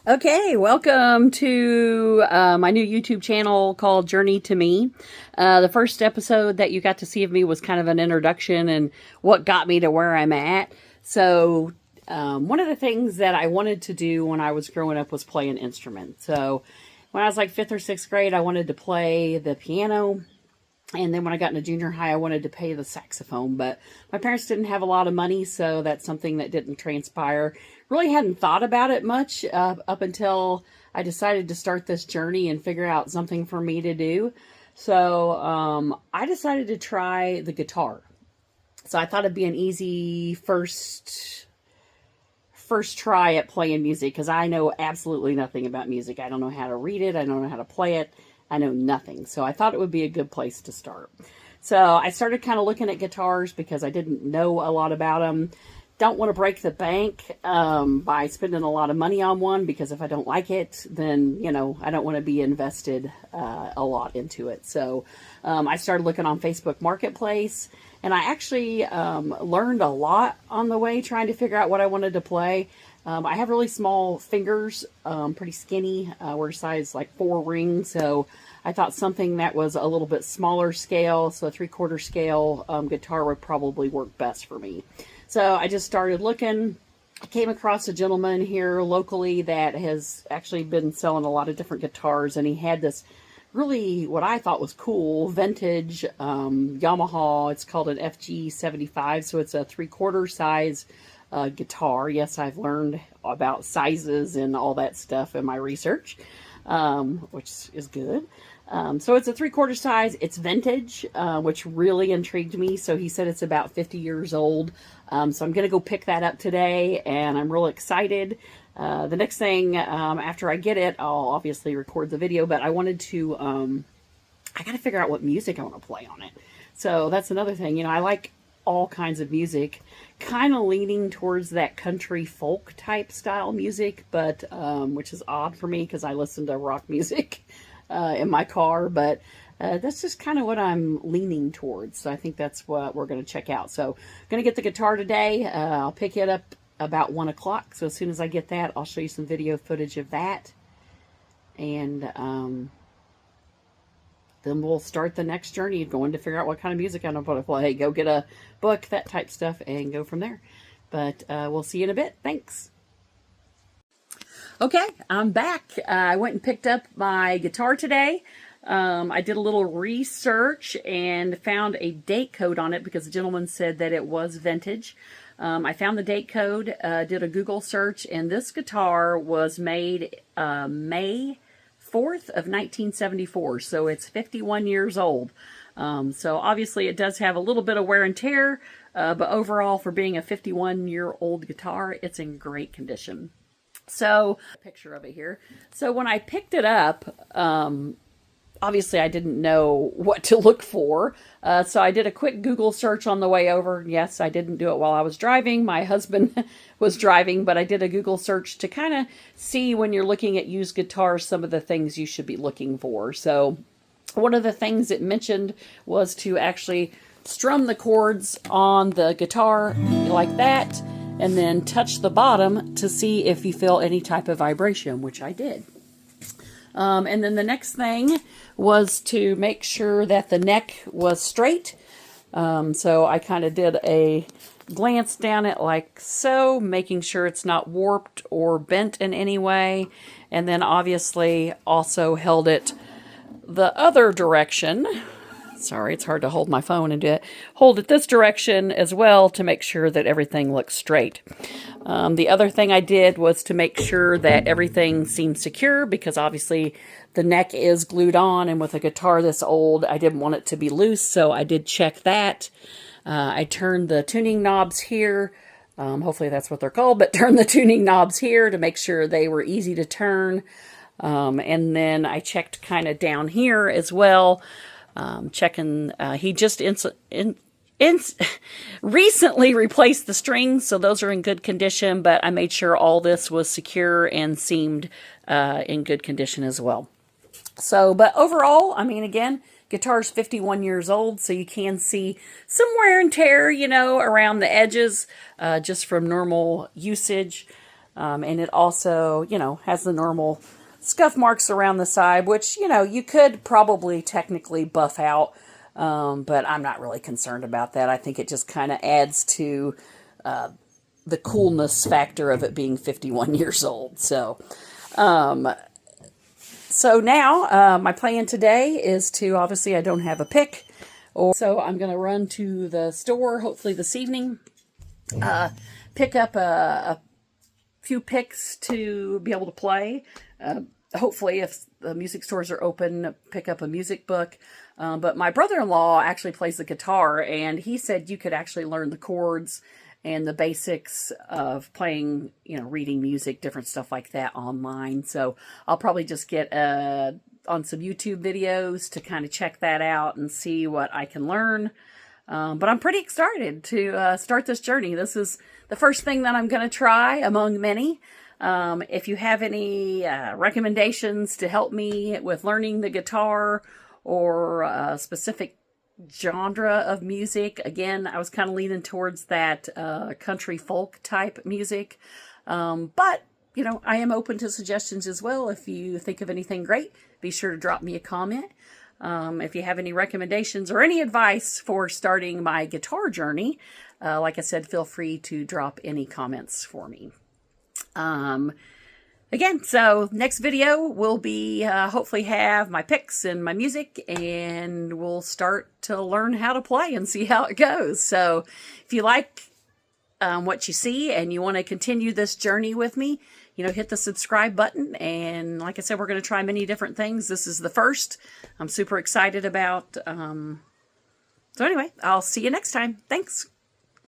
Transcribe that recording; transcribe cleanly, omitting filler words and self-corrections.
Okay, welcome to my new YouTube channel called Journey to Me. The first episode that you got to see of me was kind of an introduction and what got me to where I'm at. So, one of the things that I wanted to do when I was growing up was play an instrument. So, when I was like 5th or 6th grade, I wanted to play the piano. And then when I got into junior high, I wanted to play the saxophone, but my parents didn't have a lot of money, so that's something that didn't transpire. Really hadn't thought about it much up until I decided to start this journey and figure out something for me to do. So I decided to try the guitar. So I thought it'd be an easy first try at playing music, because I know absolutely nothing about music. I don't know how to read it. I don't know how to play it. I know nothing. So I thought it would be a good place to start. So I started kind of looking at guitars because I didn't know a lot about them. Don't want to break the bank by spending a lot of money on one, because if I don't like it, then, you know, I don't want to be invested a lot into it. So I started looking on Facebook Marketplace, and I actually learned a lot on the way trying to figure out what I wanted to play. I have really small fingers, pretty skinny. We're size like 4 rings, so I thought something that was a little bit smaller scale, so a 3/4 scale guitar would probably work best for me. So I just started looking. I came across a gentleman here locally that has actually been selling a lot of different guitars, and he had this really, what I thought was cool, vintage Yamaha. It's called an FG75, so it's a 3/4 size guitar. Yes, I've learned about sizes and all that stuff in my research, which is good. So it's a 3/4 size. It's vintage, which really intrigued me. So he said it's about 50 years old. So I'm going to go pick that up today, and I'm real excited. The next thing, after I get it, I'll obviously record the video, but I wanted to, I got to figure out what music I want to play on it. So that's another thing. You know, I like all kinds of music, kind of leaning towards that country folk type style music, but which is odd for me because I listen to rock music in my car, but that's just kind of what I'm leaning towards. So I think that's what we're going to check out. So I'm going to get the guitar today. I'll pick it up about 1 o'clock. So as soon as I get that, I'll show you some video footage of that. And then we'll start the next journey, going to figure out what kind of music I'm going to play. Go get a book, that type stuff, and go from there. But we'll see you in a bit. Thanks. Okay, I'm back. I went and picked up my guitar today. I did a little research and found a date code on it because the gentleman said that it was vintage. I found the date code, did a Google search, and this guitar was made May 4th of 1974, so it's 51 years old. So obviously it does have a little bit of wear and tear, but overall, for being a 51-year-old guitar, it's in great condition. So, a picture of it here. So when I picked it up, obviously I didn't know what to look for. So I did a quick Google search on the way over. Yes, I didn't do it while I was driving. My husband was driving, but I did a Google search to kind of see, when you're looking at used guitars, some of the things you should be looking for. So one of the things it mentioned was to actually strum the chords on the guitar like that, and then touch the bottom to see if you feel any type of vibration, which I did. And then the next thing was to make sure that the neck was straight. So I kind of did a glance down it like so, making sure it's not warped or bent in any way. And then obviously also held it the other direction. Sorry, it's hard to hold my phone and hold it this direction as well to make sure that everything looks straight. The other thing I did was to make sure that everything seemed secure, because obviously the neck is glued on, and with a guitar this old, I didn't want it to be loose, so I did check that. I turned the tuning knobs here. Hopefully that's what they're called, but turned the tuning knobs here to make sure they were easy to turn. And then I checked kind of down here as well. Checking, he just recently replaced the strings, so those are in good condition, but I made sure all this was secure and seemed in good condition as well. So, but overall, I mean, again, guitar's 51 years old, so you can see some wear and tear, you know, around the edges, just from normal usage. And it also, has the normal scuff marks around the side, which, you could probably technically buff out, but I'm not really concerned about that. I think it just kind of adds to the coolness factor of it being 51 years old. So now my plan today is to, obviously I don't have a pick, so I'm going to run to the store, hopefully this evening, pick up a few picks to be able to play. Hopefully, if the music stores are open, pick up a music book. But my brother-in-law actually plays the guitar, and he said you could actually learn the chords and the basics of playing, reading music, different stuff like that online. So I'll probably just get on some YouTube videos to kind of check that out and see what I can learn. But I'm pretty excited to start this journey. This is the first thing that I'm going to try among many. If you have any recommendations to help me with learning the guitar or a specific genre of music, again, I was kind of leaning towards that country folk type music. But, I am open to suggestions as well. If you think of anything great, be sure to drop me a comment. If you have any recommendations or any advice for starting my guitar journey, like I said, feel free to drop any comments for me. Again, so next video will be hopefully have my picks and my music, and we'll start to learn how to play and see how it goes. So if you like what you see and you want to continue this journey with me, hit the subscribe button. And like I said, we're going to try many different things. This is the first I'm super excited about. So anyway, I'll see you next time. Thanks.